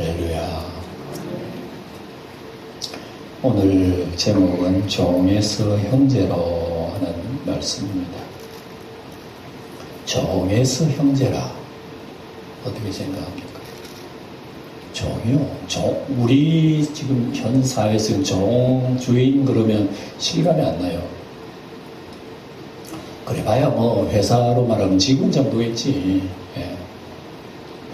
할렐루야. 오늘 제목은 종에서 형제로 하는 말씀입니다. 종에서 형제라. 어떻게 생각합니까? 종이요. 우리 지금 현 사회에서 종, 주인 그러면 실감이 안 나요. 그래봐야 뭐 회사로 말하면 직원 정도겠지. 예.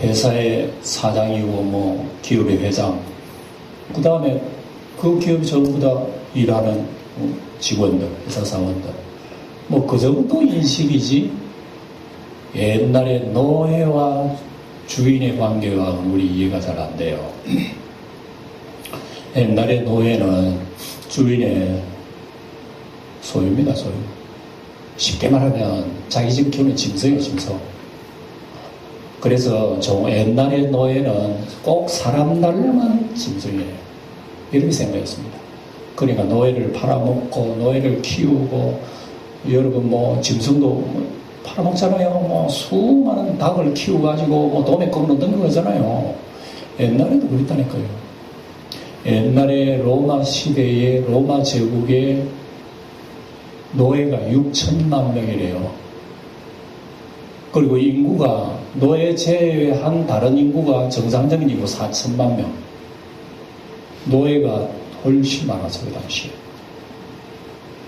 회사의 사장이고 뭐 기업의 회장, 그 다음에 그 기업 전부 다 일하는 직원들, 회사 사원들, 뭐 그 정도 인식이지. 옛날에 노예와 주인의 관계가 우리 이해가 잘 안 돼요. 옛날에 노예는 주인의 소유입니다, 소유. 쉽게 말하면 자기 집 키우는 짐승이에요, 짐승. 그래서 옛날에 노예는 꼭 사람 날려만 짐승이에요. 이렇게 생각했습니다. 그러니까 노예를 팔아먹고 노예를 키우고, 여러분 뭐 짐승도 팔아먹잖아요. 뭐 수많은 닭을 키워가지고 뭐 도매금으로 넣는 거잖아요. 옛날에도 그랬다니까요. 옛날에 로마 시대에 로마 제국에 노예가 6천만 명이래요. 그리고 인구가 노예 제외한 다른 인구가 정상적인 인구 4천만 명. 노예가 훨씬 많았어요, 그 당시에.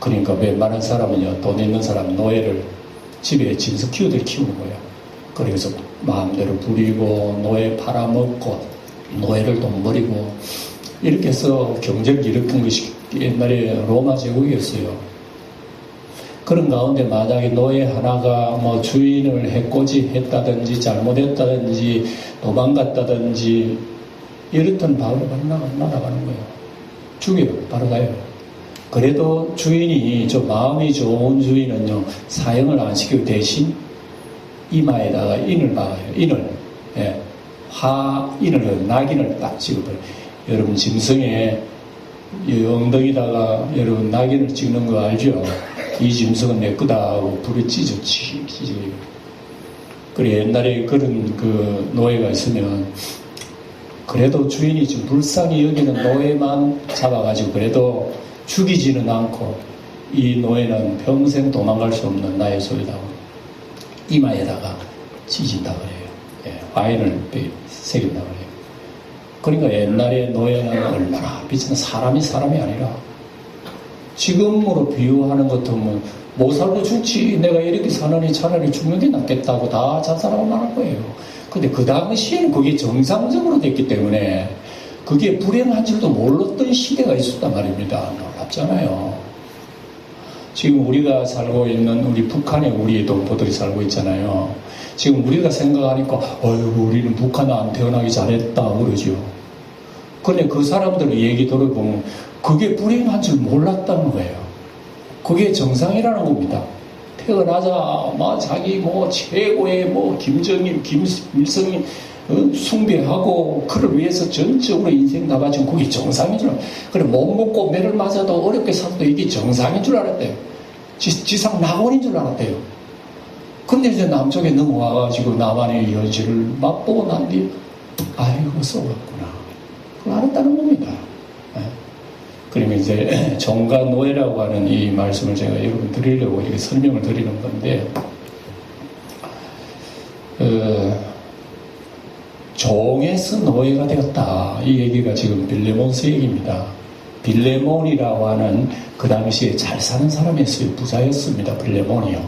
그러니까 웬만한 사람은요, 돈 있는 사람 노예를 집에 짐승 키우듯이 키우는 거예요. 그래서 마음대로 부리고 노예 팔아먹고 노예를 돈 버리고 이렇게 해서 경제를 일으킨 것이 옛날에 로마 제국이었어요. 그런 가운데 만약에 노예 하나가 뭐 주인을 해코지했다든지 잘못했다든지 도망갔다든지 이렇던 바로 날아가는 거예요. 죽여요. 바로 가요. 그래도 주인이 좀 마음이 좋은 주인은요, 사형을 안 시키고 대신 이마에다가 인을 박아요. 인을. 예. 인을, 낙인을 딱 찍어버려요. 여러분 짐승의 엉덩이다가 여러분 낙인을 찍는 거 알죠? 이 짐승은 내 거다 하고 불에 찢어요. 그래 옛날에 그런 그 노예가 있으면 그래도 주인이 좀 불쌍히 여기는 노예만 잡아가지고 그래도 죽이지는 않고 이 노예는 평생 도망갈 수 없는 나의 소유다. 이마에다가 찢은다 그래요. 예, 와인을 새긴다 그래요. 그러니까 옛날에 노예는 얼마나 비싼 사람이 아니라 지금으로 비유하는 것 같으면 못 살고 죽지. 내가 이렇게 사느니 차라리 죽는 게 낫겠다고 다 자살하고 말할 거예요. 근데 그 당시에는 그게 정상적으로 됐기 때문에 그게 불행한 줄도 몰랐던 시대가 있었단 말입니다. 놀랍잖아요. 지금 우리가 살고 있는 우리 북한에 우리 동포들이 살고 있잖아요. 지금 우리가 생각하니까 어이구 우리는 북한에 안 태어나기 잘했다 그러죠. 근데 그 사람들 얘기 들어보면 그게 불행한 줄 몰랐다는 거예요. 그게 정상이라는 겁니다. 태어나자 자기 뭐 최고의 뭐 김정일, 김일성이 숭배하고 그를 위해서 전적으로 인생 다 바치고 그게 정상인 줄 알았대요. 그래 못 먹고 매를 맞아도 어렵게 살도 이게 정상인 줄 알았대요. 지상 낙원인 줄 알았대요. 근데 이제 남쪽에 넘어와가지고 남한의 현실을 맛보고 난 뒤에 아이고 썩었구나. 그걸 알았다는 겁니다. 그러면 이제 종과 노예라고 하는 이 말씀을 제가 여러분 드리려고 이렇게 설명을 드리는 건데, 종에서 노예가 되었다. 이 얘기가 지금 빌레몬스 얘기입니다. 빌레몬이라고 하는 그 당시에 잘 사는 사람이었어요. 부자였습니다. 빌레몬이요.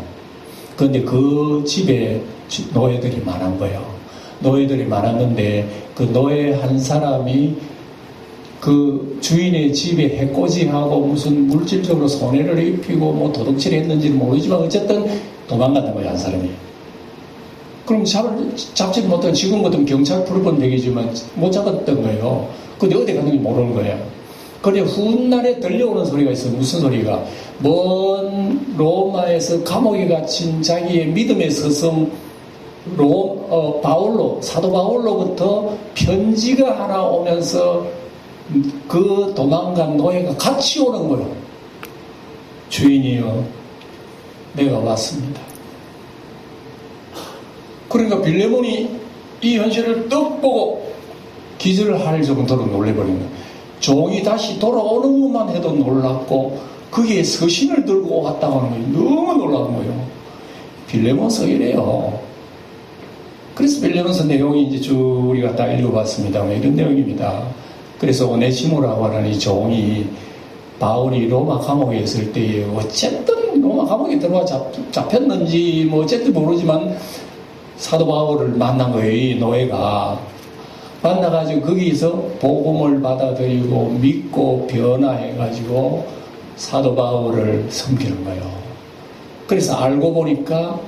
그런데 그 집에 노예들이 많은 거예요. 노예들이 많았는데 그 노예 한 사람이 그 주인의 집에 해코지하고 무슨 물질적으로 손해를 입히고 뭐 도둑질을 했는지는 모르지만 어쨌든 도망갔던 거예요, 한 사람이. 그럼 잡지 못하면 지금 같은 경찰 풀어본 얘기지만 못 잡았던 거예요. 근데 어디 갔는지 모르는 거예요. 그런데 훗날에 들려오는 소리가 있어요. 무슨 소리가? 먼 로마에서 감옥에 갇힌 자기의 믿음의 스승 사도 바울로부터 편지가 하나 오면서 그 도망간 노예가 같이 오는 거예요. 주인이요, 내가 왔습니다. 그러니까 빌레몬이 이 현실을 떡 보고 기절할 정도로 놀래버린 거예요. 종이 다시 돌아오는 것만 해도 놀랐고 거기에 서신을 들고 왔다고 하는 거예요. 너무 놀라운 거예요. 빌레몬서 이래요. 그래서 빌레몬서 내용이 이제 쭉 우리가 다 읽어봤습니다. 이런 내용입니다. 그래서 오네시모라고 하는 이 종이 바울이 로마 감옥에 있을 때에 어쨌든 로마 감옥에 들어와 잡혔는지 뭐 어쨌든 모르지만 사도 바울을 만난 거예요. 이 노예가 만나가지고 거기서 복음을 받아들이고 믿고 변화해가지고 사도 바울을 섬기는 거예요. 그래서 알고 보니까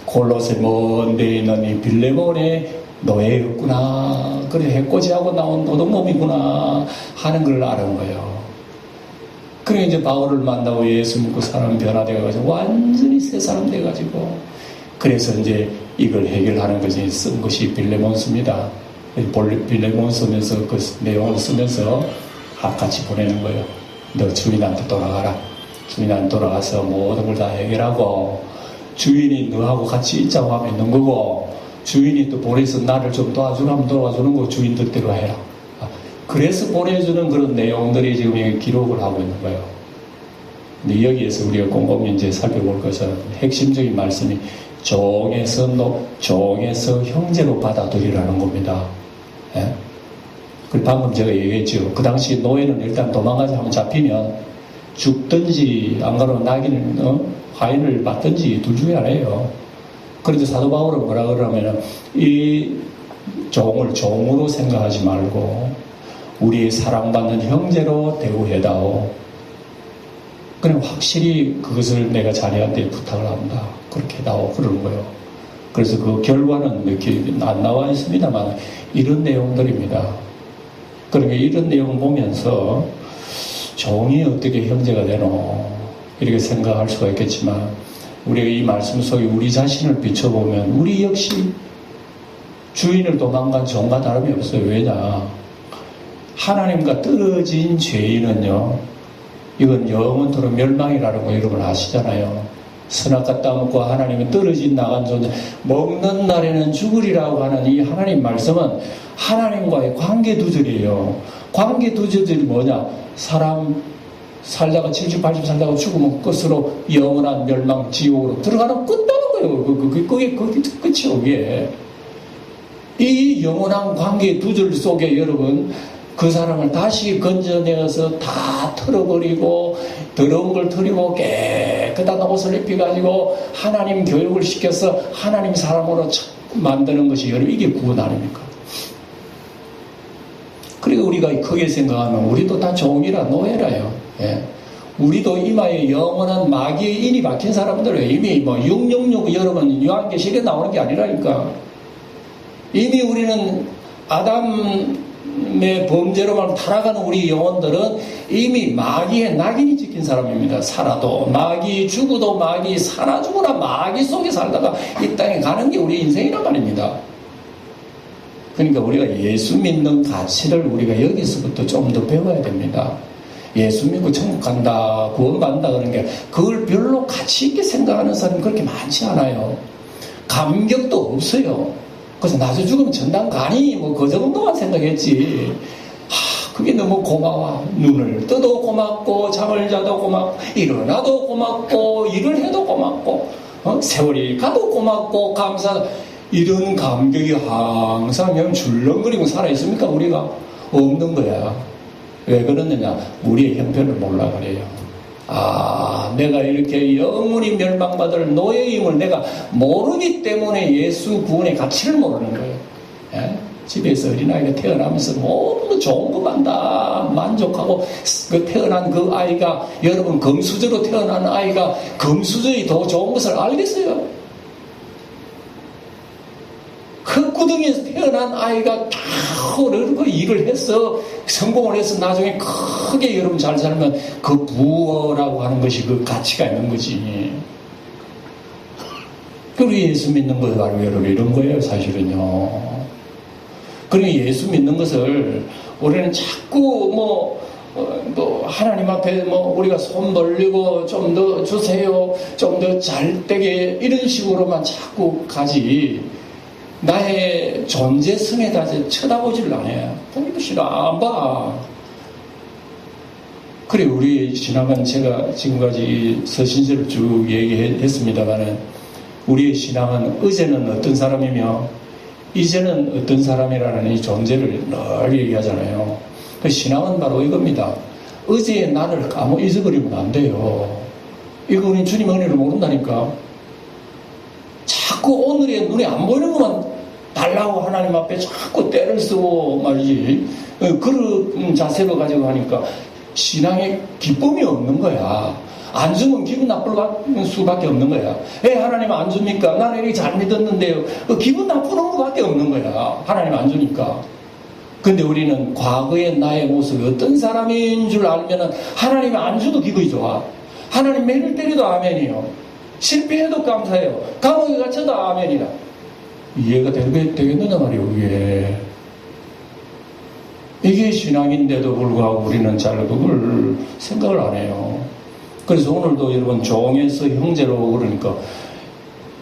골로새 먼 데 있는 이 빌레몬의 노예였구나. 그래 해코지하고 나온 도둑놈이구나 하는 걸 알은 거예요. 그래 이제 바울을 만나고 예수 믿고 사람 변화돼가지고 완전히 새 사람 돼가지고 그래서 이제 이걸 해결하는 것이 쓴 것이 빌레몬서입니다. 빌레몬 쓰면서 그 내용을 쓰면서 같이 보내는 거예요. 너 주인한테 돌아가라. 주인한테 돌아가서 모든 걸 다 해결하고 주인이 너하고 같이 있자고 하면 있는 거고 주인이 또 보내서 나를 좀 도와주라면 도와주는 거 주인 뜻대로 해라. 그래서 보내주는 그런 내용들이 지금 기록을 하고 있는 거예요. 근데 여기에서 우리가 꼼꼼히 이제 살펴볼 것은 핵심적인 말씀이 종에서 형제로 받아들이라는 겁니다. 예? 그리고 방금 제가 얘기했죠. 그 당시 노예는 일단 도망가지 하면 잡히면 죽든지 안 그러면 낙인을 화인을 받든지 둘 중에 하나예요. 그런데 사도 바울은 뭐라 그러냐면 이 종을 종으로 생각하지 말고 우리의 사랑받는 형제로 대우해다오. 그럼 확실히 그것을 내가 자네한테 부탁을 한다. 그렇게 해다오. 그러는 거예요. 그래서 그 결과는 이렇게 안 나와 있습니다만 이런 내용들입니다. 그러니까 이런 내용을 보면서 종이 어떻게 형제가 되노? 이렇게 생각할 수가 있겠지만 우리가 이 말씀 속에 우리 자신을 비춰보면 우리 역시 주인을 도망간 종과 다름이 없어요. 왜냐? 하나님과 떨어진 죄인은요, 이건 영원토록 멸망이라는 거 여러분 아시잖아요. 선악과 따먹고 하나님이 떨어진 나간 존재, 먹는 날에는 죽으리라고 하는 이 하나님 말씀은 하나님과의 관계 두절이에요. 관계 두절이 뭐냐? 사람 살다가 70, 80 살다가 죽으면 끝으로 영원한 멸망 지옥으로 들어가는 끝나는 거예요. 그게 끝이요. 그게 이 영원한 관계 두절 속에 여러분 그 사람을 다시 건져내어서 다 털어버리고 더러운 걸 털이고 깨끗한 옷을 입혀가지고 하나님 교육을 시켜서 하나님 사람으로 만드는 것이 여러분 이게 구원 아닙니까? 그리고 우리가 크게 생각하면 우리도 다 종이라 노예라요. 예. 우리도 이마에 영원한 마귀의 인이 박힌 사람들은 이미 666 여러분 요한계시록에 나오는 게 아니라니까. 이미 우리는 아담의 범죄로만 타락하는 우리 영혼들은 이미 마귀의 낙인이 찍힌 사람입니다. 살아도 마귀, 죽어도 마귀, 살아 죽으나 마귀 속에 살다가 이 땅에 가는 게 우리 인생이란 말입니다. 그러니까 우리가 예수 믿는 가치를 우리가 여기서부터 좀 더 배워야 됩니다. 예수 믿고 천국 간다, 구원 받는다 그러는 게 그걸 별로 가치 있게 생각하는 사람이 그렇게 많지 않아요. 감격도 없어요. 그래서 나중에 죽으면 전당 가니 그 정도만 생각했지. 그게 너무 고마워. 눈을 떠도 고맙고 잠을 자도 고맙고 일어나도 고맙고 일을 해도 고맙고 세월이 가도 고맙고 감사하다. 이런 감격이 항상 그냥 줄렁거리고 살아있습니까? 우리가 없는 거야. 왜 그러느냐? 우리의 형편을 몰라 그래요. 내가 이렇게 영원히 멸망받을 노예임을 내가 모르기 때문에 예수 구원의 가치를 모르는 거예요. 예? 집에서 어린아이가 태어나면서 모든 거 좋은 것만 다 만족하고 그 태어난 그 아이가 여러분 금수저로 태어난 아이가 금수저의 더 좋은 것을 알겠어요? 그 구덩이에서 태어난 아이가 다 그 일을 해서 성공을 해서 나중에 크게 여러분 잘 살면 그 부어라고 하는 것이 그 가치가 있는 거지. 그리고 예수 믿는 거 바로 여러분 이런 거예요, 사실은요. 그러니 예수 믿는 것을 우리는 자꾸 하나님 앞에 우리가 손 벌리고 좀 더 주세요, 좀 더 잘 되게 이런 식으로만 자꾸 가지. 나의 존재성에 대해서 쳐다보지를 않아요. 보기도 싫어. 안 봐. 그래, 우리 신앙은 제가 지금까지 서신서를 쭉 얘기했습니다만은, 우리의 신앙은 어제는 어떤 사람이며, 이제는 어떤 사람이라는 이 존재를 늘 얘기하잖아요. 그 신앙은 바로 이겁니다. 어제의 나를 아무 잊어버리면 안 돼요. 이거 우리 주님 은혜를 모른다니까. 자꾸 오늘의 눈에 안 보이는 것만 달라고 하나님 앞에 자꾸 때를 쓰고 말이지. 그런 자세로 가지고 하니까 신앙에 기쁨이 없는 거야. 안 주면 기분 나쁠 수밖에 없는 거야. 왜 하나님 안 줍니까? 나는 이렇게 잘 믿었는데요. 기분 나쁘는 것밖에 없는 거야. 하나님 안 주니까. 근데 우리는 과거의 나의 모습이 어떤 사람인 줄 알면은 하나님이 안 줘도 기분이 좋아. 하나님 매를 때려도 아멘이요. 실패해도 감사해요. 감옥에 갇혀도 아멘이라. 이해가 되겠느냐 말이에요. 이게 신앙인데도 불구하고 우리는 잘 그걸 생각을 안 해요. 그래서 오늘도 여러분 종에서 형제로 그러니까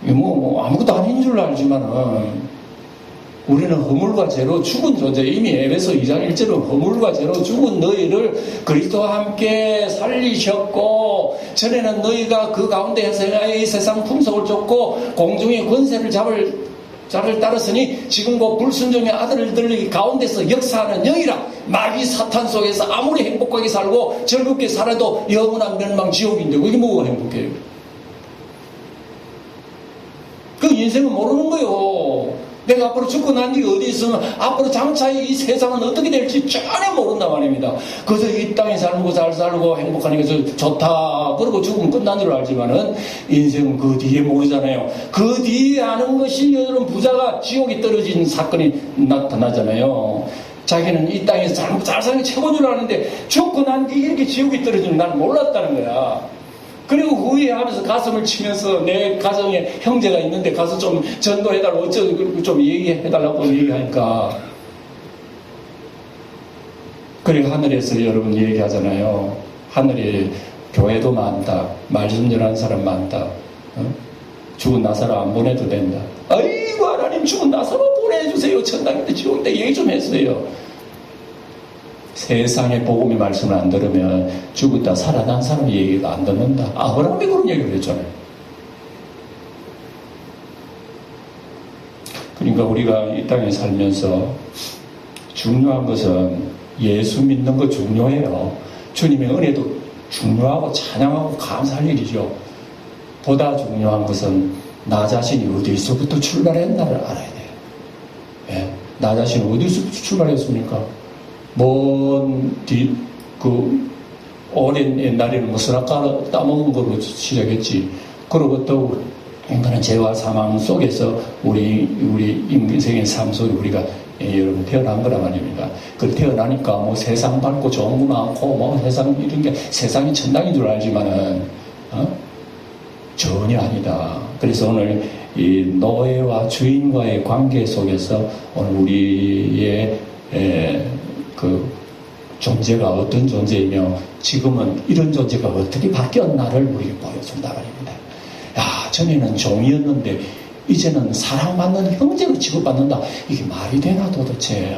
아무것도 아닌 줄 알지만은 우리는 허물과 죄로 죽은 존재. 이미 에베소 2장 1절은 허물과 죄로 죽은 너희를 그리스도와 함께 살리셨고, 전에는 너희가 그 가운데에서 이 세상 풍속을 쫓고 공중의 권세를 잡을 자를 따랐으니 지금 그 불순종의 아들들 가운데서 역사하는 영이라. 마귀 사탄 속에서 아무리 행복하게 살고 즐겁게 살아도 영원한 멸망 지옥인데 그게 뭐가 행복해요? 그 인생은 모르는 거요. 내가 앞으로 죽고 난 뒤에 어디 있으면 앞으로 장차 이 세상은 어떻게 될지 전혀 모른단 말입니다. 그래서 이 땅에 살고 잘 살고 행복하니까 좋다 그러고 죽으면 끝난 줄 알지만은 인생은 그 뒤에 모르잖아요. 그 뒤에 아는 것이 여러분 부자가 지옥에 떨어진 사건이 나타나잖아요. 자기는 이 땅에서 잘 사는 게 최고인 줄 아는데 죽고 난 뒤에 이렇게 지옥에 떨어지는 난 몰랐다는 거야. 그리고 후회하면서 가슴을 치면서 내 가정에 형제가 있는데 가서 좀 전도해달라고 어쩌고 좀 얘기해달라고 얘기하니까 그리고 하늘에서 여러분 얘기하잖아요. 하늘에 교회도 많다. 말씀 전하는 사람 많다. 죽은 나사로 안 보내도 된다. 아이고 하나님 죽은 나사로 보내주세요. 천당인데 지옥인데 얘기 좀 했어요. 세상의 복음의 말씀을 안 들으면 죽었다 살아난 사람의 얘기가 안 듣는다. 아브라함이 그런 얘기를 했잖아요. 그러니까 우리가 이 땅에 살면서 중요한 것은 예수 믿는 거 중요해요. 주님의 은혜도 중요하고 찬양하고 감사할 일이죠. 보다 중요한 것은 나 자신이 어디서부터 출발했나를 알아야 돼요. 예? 나 자신이 어디서부터 출발했습니까? 오랜 옛날에는 뭐 수락가루 따먹은 걸로 시작했지. 그리고 또 인간은 죄와 사망 속에서 우리 인생의 삶 속에 우리가 여러분 태어난 거란 말입니다. 그 태어나니까 뭐 세상 밝고 좋은 거 많고 뭐 세상 이런 게 세상이 천당인 줄 알지만은 전혀 아니다. 그래서 오늘 이 노예와 주인과의 관계 속에서 오늘 우리의 그 존재가 어떤 존재이며 지금은 이런 존재가 어떻게 바뀌었나를 우리에게 보여준다 말입니다. 야, 전에는 종이었는데 이제는 사랑받는 형제로 취급받는다. 이게 말이 되나 도대체.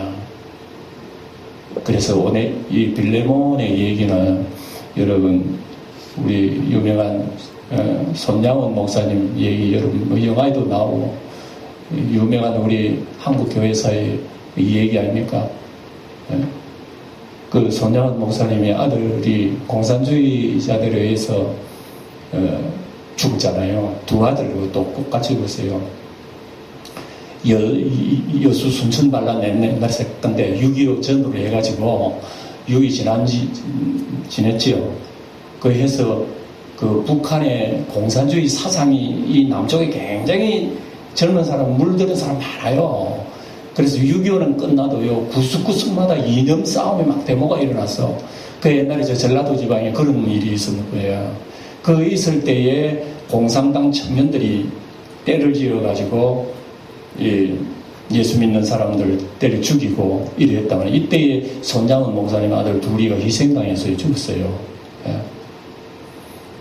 그래서 오늘 이 빌레몬의 얘기는 여러분 우리 유명한 손양원 목사님 얘기 여러분 뭐 영화에도 나오고 유명한 우리 한국 교회사의 이 얘기 아닙니까? 그 손양원 목사님의 아들이 공산주의자들에 의해서 죽잖아요. 두 아들을 또 똑같이 보세요. 여수 순천 반란 옛날에 했던데 6.25 전후로 해가지고 6.25 지냈지요. 그 해서 그 북한의 공산주의 사상이 이 남쪽에 굉장히 젊은 사람 물드는 사람 많아요. 그래서 6.25는 끝나도요, 구석구석마다 이념 싸움이 막 데모가 일어났어. 그 옛날에 저 전라도 지방에 그런 일이 있었는 거예요. 그 있을 때에 공산당 청년들이 때를 지어가지고, 예수 믿는 사람들 때를 죽이고 이랬다면, 이때에 손양원 목사님 아들 둘이가 희생당해서 죽었어요. 예.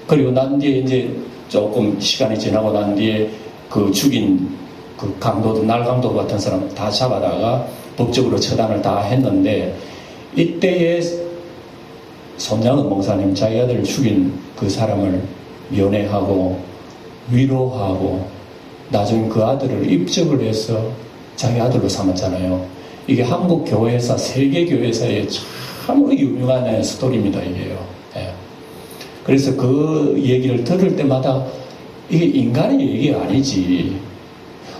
그리고 난 뒤에 이제 조금 시간이 지나고 난 뒤에 그 죽인 그 강도도 날강도 같은 사람 다 잡아다가 법적으로 처단을 다 했는데 이때에 손장은 목사님 자기 아들을 죽인 그 사람을 면회하고 위로하고 나중에 그 아들을 입적을 해서 자기 아들로 삼았잖아요. 이게 한국 교회사, 세계 교회사의 참으로 유명한 스토리입니다, 이게요. 예. 그래서 그 얘기를 들을 때마다 이게 인간의 얘기가 아니지.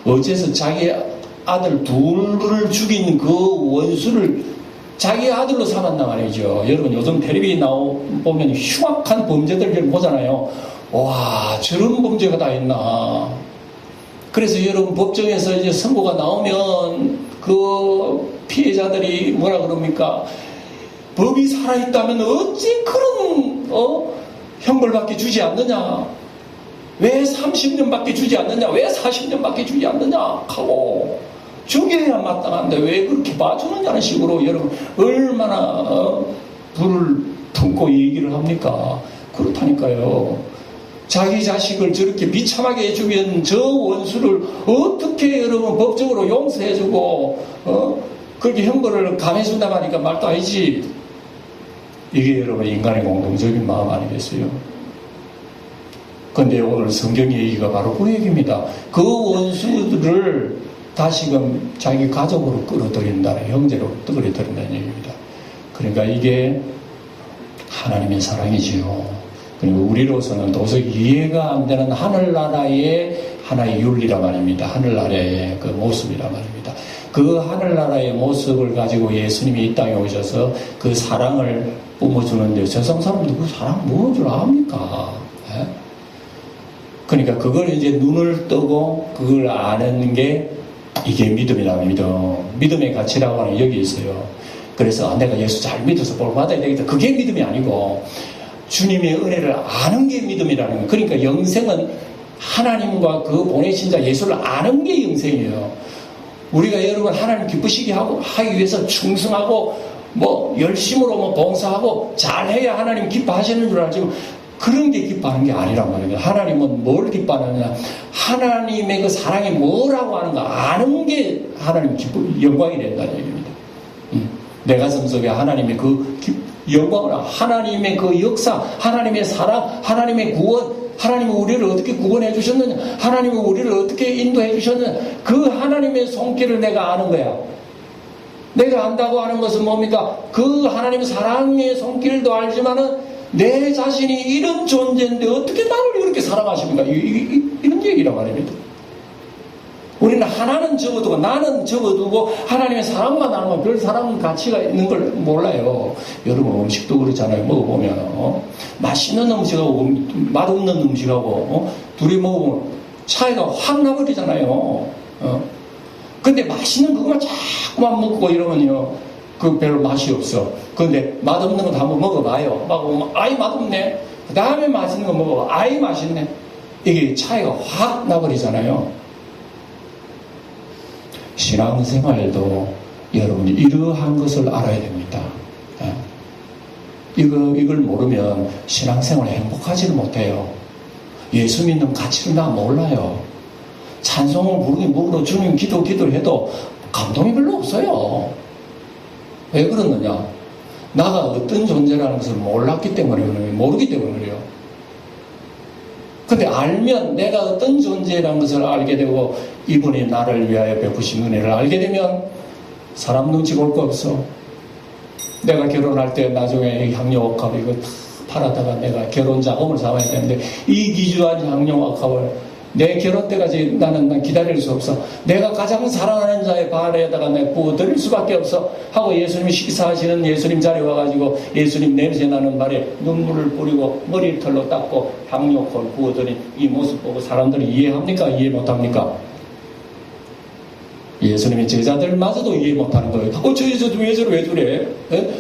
어째서 자기 아들 둘을 죽인 그 원수를 자기 아들로 삼았단 말이죠. 여러분 요즘 텔레비에 보면 흉악한 범죄들을 보잖아요. 와, 저런 범죄가 다 있나. 그래서 여러분 법정에서 이제 선고가 나오면 그 피해자들이 뭐라 그럽니까? 법이 살아있다면 어찌 그런 형벌밖에 주지 않느냐? 왜 30년밖에 주지 않느냐? 왜 40년밖에 주지 않느냐? 하고 죽여야 마땅한데 왜 그렇게 봐주느냐는 식으로 여러분 얼마나 불을 품고 얘기를 합니까? 그렇다니까요. 자기 자식을 저렇게 비참하게 죽인 저 원수를 어떻게 여러분 법적으로 용서해주고 그렇게 형벌을 감해준다고 하니까 말도 아니지. 이게 여러분 인간의 공동적인 마음 아니겠어요? 근데 오늘 성경 얘기가 바로 그 얘기입니다. 그 원수들을 다시금 자기 가족으로 끌어들인다는, 형제로 끌어들인다는 얘기입니다. 그러니까 이게 하나님의 사랑이지요. 그리고 우리로서는 도저히 이해가 안 되는 하늘나라의 하나의 윤리란 말입니다. 하늘나라의 그 모습이란 말입니다. 그 하늘나라의 모습을 가지고 예수님이 이 땅에 오셔서 그 사랑을 뿜어주는데 세상 사람들 그 사랑 무엇 줄 압니까? 예? 그러니까 그걸 이제 눈을 뜨고 그걸 아는 게 이게 믿음이라는 믿음의 가치라고 하는 여기 있어요. 그래서 내가 예수 잘 믿어서 복 받아야 되겠다. 그게 믿음이 아니고 주님의 은혜를 아는 게 믿음이라는 거예요. 그러니까 영생은 하나님과 그 보내신 자 예수를 아는 게 영생이에요. 우리가 여러분 하나님 기쁘시게 하기 위해서 충성하고 열심으로 봉사하고 잘해야 하나님 기뻐하시는 줄 알지만 그런 게 기뻐하는 게 아니란 말이에요. 하나님은 뭘 기뻐하느냐? 하나님의 그 사랑이 뭐라고 하는가 아는 게 하나님 영광이 된다는 얘기입니다. 내 가슴 속에 하나님의 그 영광을, 하나님의 그 역사, 하나님의 사랑, 하나님의 구원, 하나님이 우리를 어떻게 구원해 주셨느냐, 하나님이 우리를 어떻게 인도해 주셨느냐, 그 하나님의 손길을 내가 아는 거야. 내가 안다고 하는 것은 뭡니까? 그 하나님의 사랑의 손길도 알지만은 내 자신이 이런 존재인데 어떻게 나를 이렇게 사랑하십니까? 이런 얘기란 말입니다. 우리는 하나는 접어두고 나는 접어두고 하나님의 사랑만 아는 건 별 사랑 가치가 있는 걸 몰라요. 여러분 음식도 그렇잖아요. 먹어보면 맛있는 음식하고 맛없는 음식하고 둘이 먹으면 차이가 확 나버리잖아요. 근데 맛있는 그거만 자꾸만 먹고 이러면요 그 별로 맛이 없어. 근데 맛없는 건 한번 먹어봐요. 먹어보면 아이 맛없네. 그 다음에 맛있는 거 먹어봐. 아이 맛있네. 이게 차이가 확 나버리잖아요. 신앙생활도 여러분이 이러한 것을 알아야 됩니다. 이걸 모르면 신앙생활 행복하지를 못해요. 예수 믿는 가치를 나 몰라요. 찬송을 부르긴 부르고 주님 기도를 해도 감동이 별로 없어요. 왜 그러느냐? 나가 어떤 존재라는 것을 몰랐기 때문에 그래요. 모르기 때문에 그래요. 근데 알면 내가 어떤 존재라는 것을 알게 되고 이분이 나를 위하여 베푸신 은혜를 알게 되면 사람 눈치 볼 거 없어. 내가 결혼할 때 나중에 향료옥합 이거 다 팔아다가 내가 결혼 자금을 삼아야 되는데 이 기주한 향료옥합을 내 결혼 때까지 나는 기다릴 수 없어. 내가 가장 사랑하는 자의 발에다가 내가 부어드릴 수밖에 없어. 하고 예수님이 식사하시는 예수님 자리에 와가지고 예수님 냄새나는 발에 눈물을 뿌리고 머리털로 닦고 향료콜 부어드린 이 모습 보고 사람들이 이해합니까? 이해 못합니까? 예수님의 제자들마저도 이해 못하는 거예요. 저 여자도 왜 저래?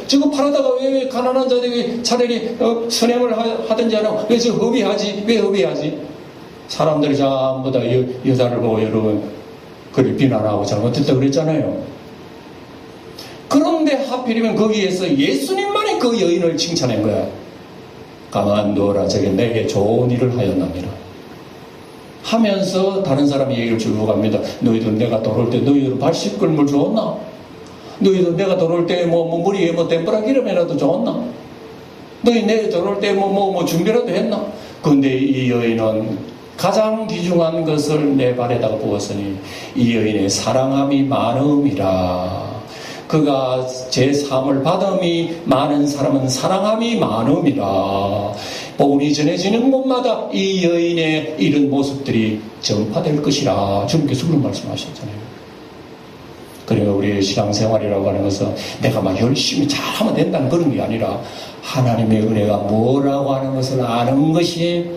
저거 팔아다가 왜 가난한 자들이 차라리 선행을 하든지 하나 왜 저 허비하지? 왜 허비하지? 사람들이 전부 다 여자를 보고 여러분 그를 비난하고 잘못했다 그랬잖아요. 그런데 하필이면 거기에서 예수님만이 그 여인을 칭찬한 거야. 가만 두어라. 저게 내게 좋은 일을 하였나니라. 하면서 다른 사람이 얘기를 주고 갑니다. 너희들 내가 돌아올 때 너희들 발 씻을 물 줬나? 너희들 내가 돌아올 때 머리에 덴뿌라 기름이라도 줬나? 너희 내가 돌아올 때 준비라도 했나? 그런데 이 여인은 가장 귀중한 것을 내 발에다가 부었으니 이 여인의 사랑함이 많음이라. 그가 제 삶을 받음이 많은 사람은 사랑함이 많음이라. 복음이 전해지는 곳마다 이 여인의 이런 모습들이 전파될 것이라. 주님께서 그런 말씀하셨잖아요. 그러니까 우리의 신앙생활이라고 하는 것은 내가 막 열심히 잘하면 된다는 그런 게 아니라 하나님의 은혜가 뭐라고 하는 것을 아는 것이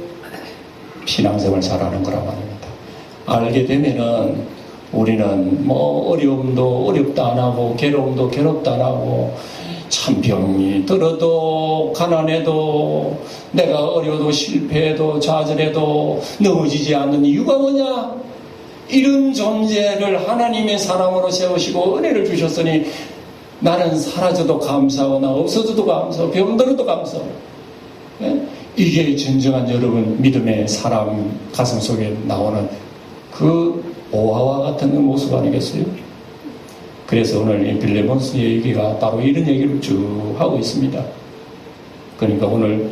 신앙생활 잘하는 거라고 합니다. 알게 되면은 우리는 어려움도 어렵다 안 하고 괴로움도 괴롭다 안 하고 참병이 들어도 가난해도 내가 어려워도 실패해도 좌절해도 넘어지지 않는 이유가 뭐냐? 이런 존재를 하나님의 사랑으로 세우시고 은혜를 주셨으니 나는 사라져도 감사하고 나 없어져도 감사하고 병들어도 감사하고. 이게 진정한 여러분 믿음의 사람 가슴 속에 나오는 그 오화와 같은 모습 아니겠어요? 그래서 오늘 이 빌레몬스의 얘기가 바로 이런 얘기를 쭉 하고 있습니다. 그러니까 오늘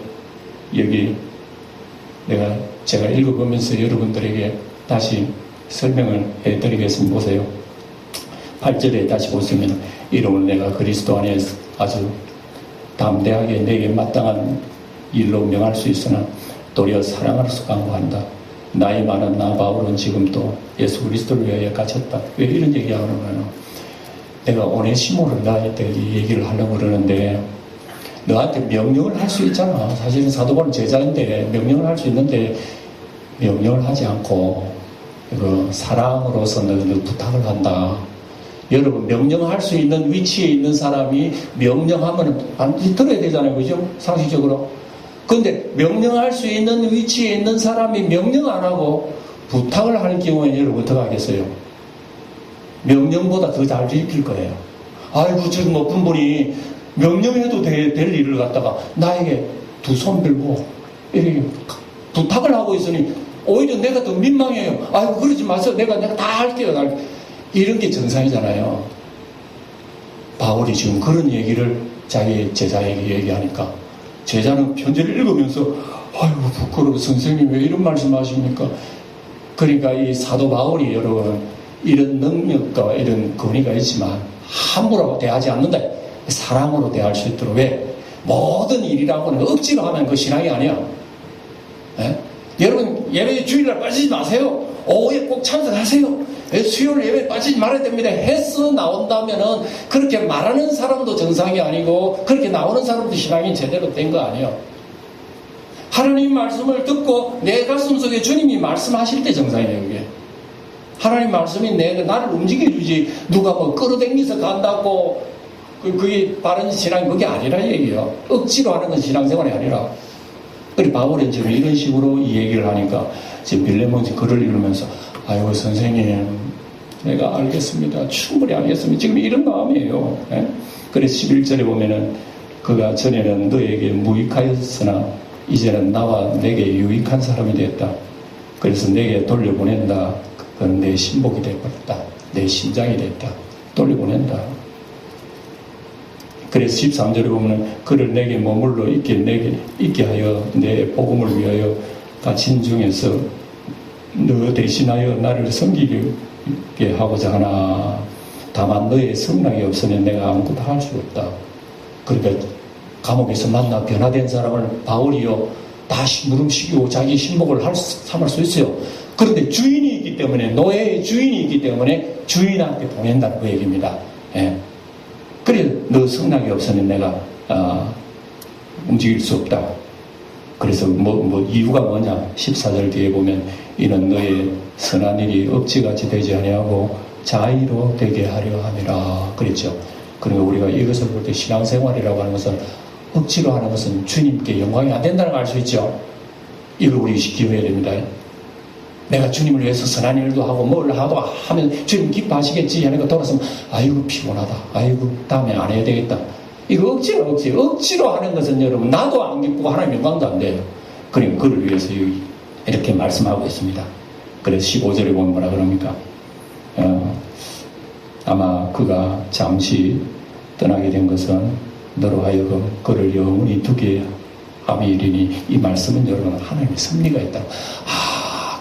여기 제가 읽어보면서 여러분들에게 다시 설명을 해드리겠습니다. 보세요. 8절에 다시 보시면 이름을 내가 그리스도 안에 아주 담대하게 내게 마땅한 일로 명할 수 있으나 도리어 사랑으로서 강구한다. 나이 많은 나 바울은 지금도 예수 그리스도를 위하여 갇혔다. 왜 이런 얘기하는 거냐? 내가 오네시모를 너한테 얘기를 하려고 그러는데 너한테 명령을 할 수 있잖아. 사실은 사도 바울은 제자인데 명령을 할 수 있는데 명령을 하지 않고 사랑으로서 너희들 부탁을 한다. 여러분 명령할 수 있는 위치에 있는 사람이 명령하면 반드시 들어야 되잖아요. 그죠? 상식적으로. 그런데 명령할 수 있는 위치에 있는 사람이 명령 안 하고 부탁을 하는 경우에 여러분 어떻게 하겠어요? 명령보다 더 잘 지킬 거예요. 아이고 지금 어떤 분이 명령해도 될 일을 갖다가 나에게 두 손 들고 이렇게 부탁을 하고 있으니 오히려 내가 더 민망해요. 아이고 그러지 마세요. 내가 다 할게요. 이런 게 정상이잖아요. 바울이 지금 그런 얘기를 자기 제자에게 얘기하니까 제자는 편지를 읽으면서 아이고 부끄러워 선생님 왜 이런 말씀하십니까? 그러니까 이 사도 바울이 여러분 이런 능력과 이런 권위가 있지만 함부로 대하지 않는다. 사랑으로 대할 수 있도록. 왜? 모든 일이라고는 억지로 하면 그 신앙이 아니야. 에? 여러분 예배 주일날 빠지지 마세요. 오후에 꼭 참석하세요. 수요일 예배 빠지지 말아야 됩니다. 해서 나온다면은 그렇게 말하는 사람도 정상이 아니고 그렇게 나오는 사람도 신앙이 제대로 된 거 아니에요. 하나님 말씀을 듣고 내 가슴 속에 주님이 말씀하실 때 정상이에요. 그게. 하나님 말씀이 나를 움직여주지 누가 끌어당겨서 간다고 그게 바른 신앙이 그게 아니라 얘기예요. 억지로 하는 건 신앙생활이 아니라. 그리고 바울은 지금 이런 식으로 이 얘기를 하니까 지금 빌레몬이 글을 읽으면서 아이고 선생님 내가 알겠습니다. 충분히 알겠습니다. 지금 이런 마음이에요. 예? 그래서 11절에 보면은 그가 전에는 너에게 무익하였으나 이제는 나와 내게 유익한 사람이 됐다. 그래서 내게 돌려보낸다. 그건 내 신복이 되어버렸다. 내 심장이 됐다. 돌려보낸다. 그래서 13절에 보면 그를 내게 머물러 있게 하여 내 복음을 위하여 갇힌 중에서 너 대신하여 나를 섬기게 하고자 하나 다만 너의 성락이 없으면 내가 아무것도 할 수 없다. 그러니까 감옥에서 만나 변화된 사람을 바울이요 다시 무릎시키고 자기 신복을 삼을 수 있어요. 그런데 주인이 있기 때문에 노예의 주인이 있기 때문에 주인한테 보낸다는 그 얘기입니다. 예. 그래 너 성락이 없으면 내가 움직일 수 없다. 그래서 이유가 뭐냐 14절 뒤에 보면 이는 너의 선한 일이 억지같이 되지 아니하고 자의로 되게 하려 함이라 그랬죠. 그러니까 우리가 이것을 볼 때 신앙생활이라고 하는 것은 억지로 하는 것은 주님께 영광이 안 된다는 걸 알 수 있죠. 이걸 우리 기억해야 됩니다. 내가 주님을 위해서 선한 일도 하고 뭘 하도 하면 주님 기뻐하시겠지 하니까 돌아서면 아이고 피곤하다. 아이고 다음에 안 해야 되겠다. 이거 억지로 하는 것은 여러분 나도 안 기쁘고 하나님 영광도 안 돼요. 그러니까 그를 위해서 이렇게 말씀하고 있습니다. 그래서 15절에 보면 뭐라 그럽니까? 아마 그가 잠시 떠나게 된 것은 너로 하여금 그를 영원히 두게 함이리니, 이 말씀은 여러분 하나님의 섭리가 있다.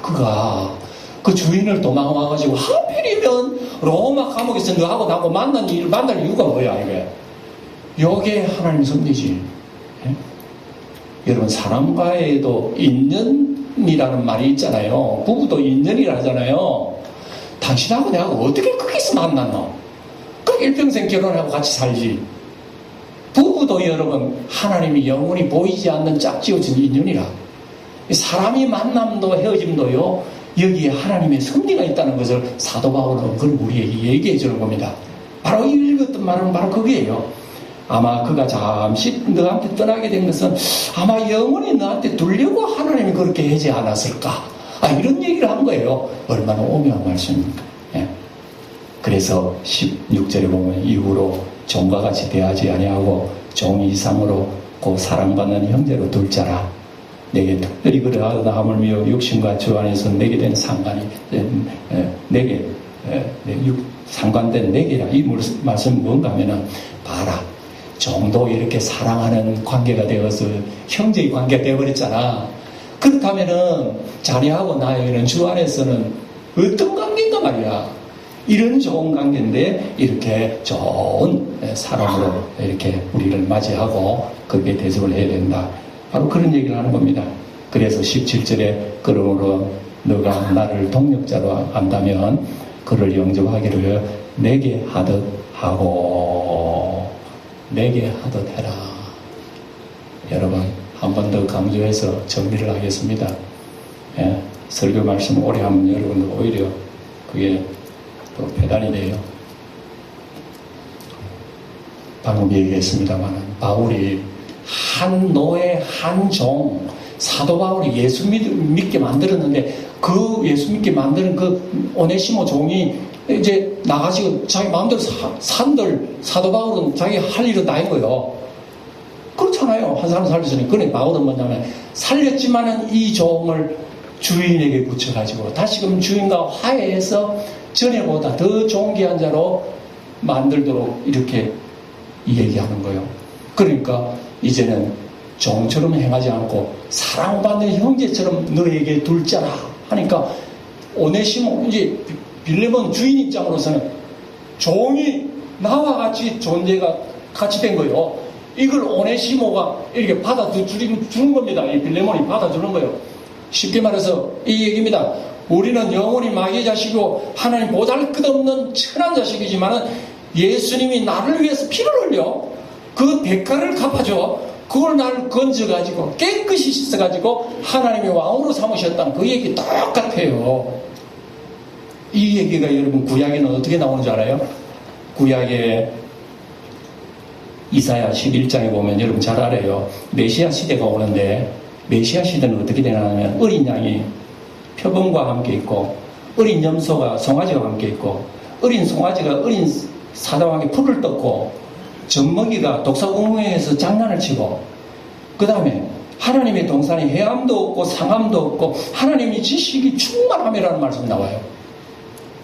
그가 그 주인을 도망와가지고 하필이면 로마 감옥에서 너하고 나하고 만날 이유가 뭐야 이게? 이게 하나님의 섭리지. 예? 여러분 사람과에도 인연이라는 말이 있잖아요. 부부도 인연이라 하잖아요. 당신하고 내가 어떻게 거기서 만났노? 그 일평생 결혼하고 같이 살지. 부부도 여러분 하나님이 영원히 보이지 않는 짝지어진 인연이라. 사람이 만남도 헤어짐도요, 여기에 하나님의 섭리가 있다는 것을 사도 바울은 그걸 우리에게 얘기해 주는 겁니다. 바로 읽었던 말은 바로 그게요. 아마 그가 잠시 너한테 떠나게 된 것은 아마 영원히 너한테 두려고 하나님이 그렇게 하지 않았을까? 이런 얘기를 한 거예요. 얼마나 오묘한 말씀입니까? 예. 그래서 16절에 보면 이후로 종과 같이 대하지 아니하고 종 이상으로 그 사랑받는 형제로 둘 자라. 내게 특별히 그러하다 하물며 육신과 주 안에서 내게 된 상관이 내게 상관된 내게라. 이 말씀은 뭔가 하면은 봐라, 정도 이렇게 사랑하는 관계가 되어서 형제의 관계가 되어버렸잖아. 그렇다면은 자네하고 나에게는 주 안에서는 어떤 관계인가 말이야. 이런 좋은 관계인데 이렇게 좋은 사람으로 이렇게 우리를 맞이하고 그렇게 대접을 해야 된다. 바로 그런 얘기를 하는 겁니다. 그래서 17절에 그러므로 너가 나를 동력자로 안다면 그를 영접하기를 내게 하듯 하고 내게 하듯 해라. 여러분 한 번 더 강조해서 정리를 하겠습니다. 예, 설교 말씀 오래 하면 여러분들 오히려 그게 또 배단이 돼요. 방금 얘기했습니다만 바울이 한 노예 한 종, 사도 바울이 예수 믿게 만들었는데 그 예수 믿게 만드는 그 오네시모 종이 이제 나가시고 자기 마음대로 산들 사도 바울은 자기 할 일은 다 한 거예요. 그렇잖아요. 한 사람 살렸으니. 그래 바울은 뭐냐면 살렸지만은 이 종을 주인에게 붙여가지고 다시금 주인과 화해해서 전에보다 더 존귀한 자로 만들도록 이렇게 얘기하는 거예요. 그러니까 이제는 종처럼 행하지 않고 사랑받는 형제처럼 너에게 둘 자라 하니까 오네시모, 이제 빌레몬 주인 입장으로서는 종이 나와 같이 존재가 같이 된 거예요. 이걸 오네시모가 이렇게 받아주는 겁니다. 이 빌레몬이 받아주는 거예요. 쉽게 말해서 이 얘기입니다. 우리는 영원히 마귀의 자식이고 하나님 보잘것없는 천한 자식이지만은 예수님이 나를 위해서 피를 흘려 그 대가를 갚아줘. 그걸 나를 건져가지고 깨끗이 씻어가지고 하나님의 왕으로 삼으셨다는 그 얘기 똑같아요. 이 얘기가 여러분 구약에는 어떻게 나오는 줄 알아요? 구약에 이사야 11장에 보면 여러분 잘 알아요. 메시아 시대가 오는데 메시아 시대는 어떻게 되냐면 어린 양이 표범과 함께 있고 어린 염소가 송아지와 함께 있고 어린 송아지가 어린 사자왕에 풀을 떴고 젖먹이가 독사공회에서 장난을 치고 그 다음에 하나님의 동산에 해암도 없고 상암도 없고 하나님의 지식이 충만함이라는 말씀이 나와요.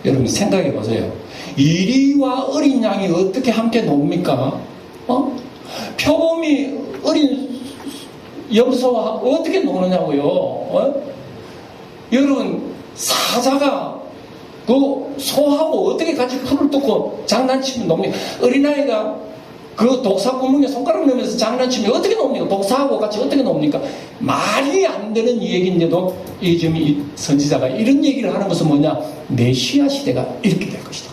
여러분 생각해 보세요. 이리와 어린 양이 어떻게 함께 놉니까? 표범이 어린 염소와 어떻게 노느냐고요. 여러분 사자가 그 소하고 어떻게 같이 풀을 뜯고 장난치면 놉니까? 어린아이가 그 독사 구멍에 손가락 넣으면서 장난치면 어떻게 놉니까? 독사하고 같이 어떻게 놉니까? 말이 안 되는 얘기인데도 지금 이 선지자가 이런 얘기를 하는 것은 뭐냐? 메시아 시대가 이렇게 될 것이다.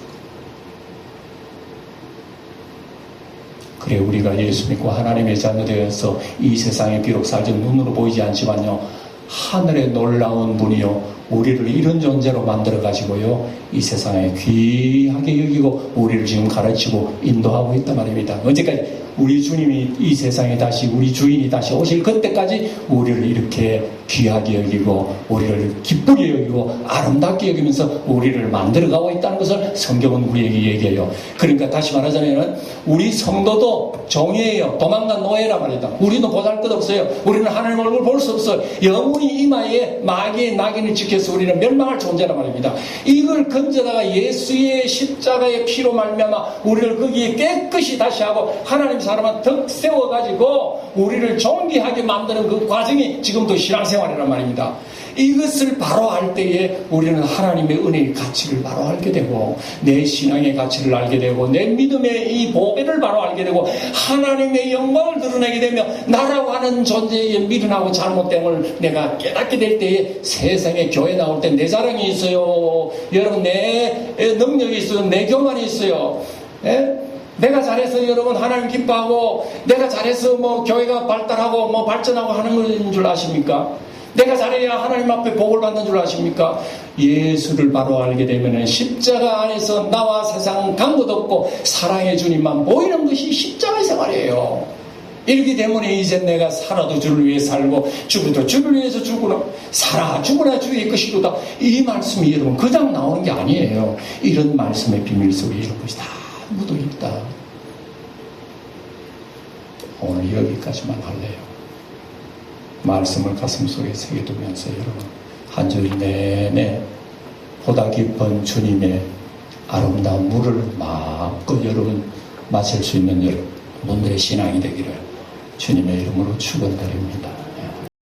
그래 우리가 예수 믿고 하나님의 자녀 되어서 이 세상에 비록 살지 눈으로 보이지 않지만요 하늘의 놀라운 분이요 우리를 이런 존재로 만들어 가지고요 이 세상에 귀하게 여기고 우리를 지금 가르치고 인도하고 있단 말입니다. 언제까지? 우리 주님이 이 세상에 다시 우리 주인이 다시 오실 그때까지 우리를 이렇게 귀하게 여기고 우리를 기쁘게 여기고 아름답게 여기면서 우리를 만들어가고 있다는 것을 성경은 우리에게 얘기해요. 그러니까 다시 말하자면 우리 성도도 종이에요. 도망간 노예란 말이다. 우리도 보잘것없어요. 우리는 하나님 얼굴 볼 수 없어요. 영원히 이마에 마귀의 낙인을 지켜서 우리는 멸망할 존재란 말입니다. 이걸 건져다가 예수의 십자가의 피로 말미암아 우리를 거기에 깨끗이 다시 하고 하나님 사람은 덕 세워가지고 우리를 존귀하게 만드는 그 과정이 지금도 신앙생활이란 말입니다. 이것을 바로 알 때에 우리는 하나님의 은혜의 가치를 바로 알게 되고 내 신앙의 가치를 알게 되고 내 믿음의 이 보배를 바로 알게 되고 하나님의 영광을 드러내게 되며 나라고 하는 존재의 미련하고 잘못됨을 내가 깨닫게 될 때에 세상에 교회 나올 때 내 자랑이 있어요. 여러분 내 능력이 있어요. 내 교만이 있어요. 예? 내가 잘해서 여러분 하나님 기뻐하고 내가 잘해서 뭐 교회가 발달하고 뭐 발전하고 하는 것인 줄 아십니까? 내가 잘해야 하나님 앞에 복을 받는 줄 아십니까? 예수를 바로 알게 되면 십자가 안에서 나와 세상 간 것 없고 사랑의 주님만 보이는 것이 십자가의 생활이에요. 이렇기 때문에 이제 내가 살아도 주를 위해 살고 죽어도 주를 위해서 죽으나 살아 죽으나 주의 것이로다. 이 말씀이 여러분 그냥 나오는 게 아니에요. 이런 말씀의 비밀 속에 이런 것이 다 묻어 있다. 오늘 여기까지만 할래요. 말씀을 가슴속에 새겨두면서 여러분 한 주일 내내 보다 깊은 주님의 아름다운 물을 마음껏 여러분 마실 수 있는 여러분들의 신앙이 되기를 주님의 이름으로 축원드립니다.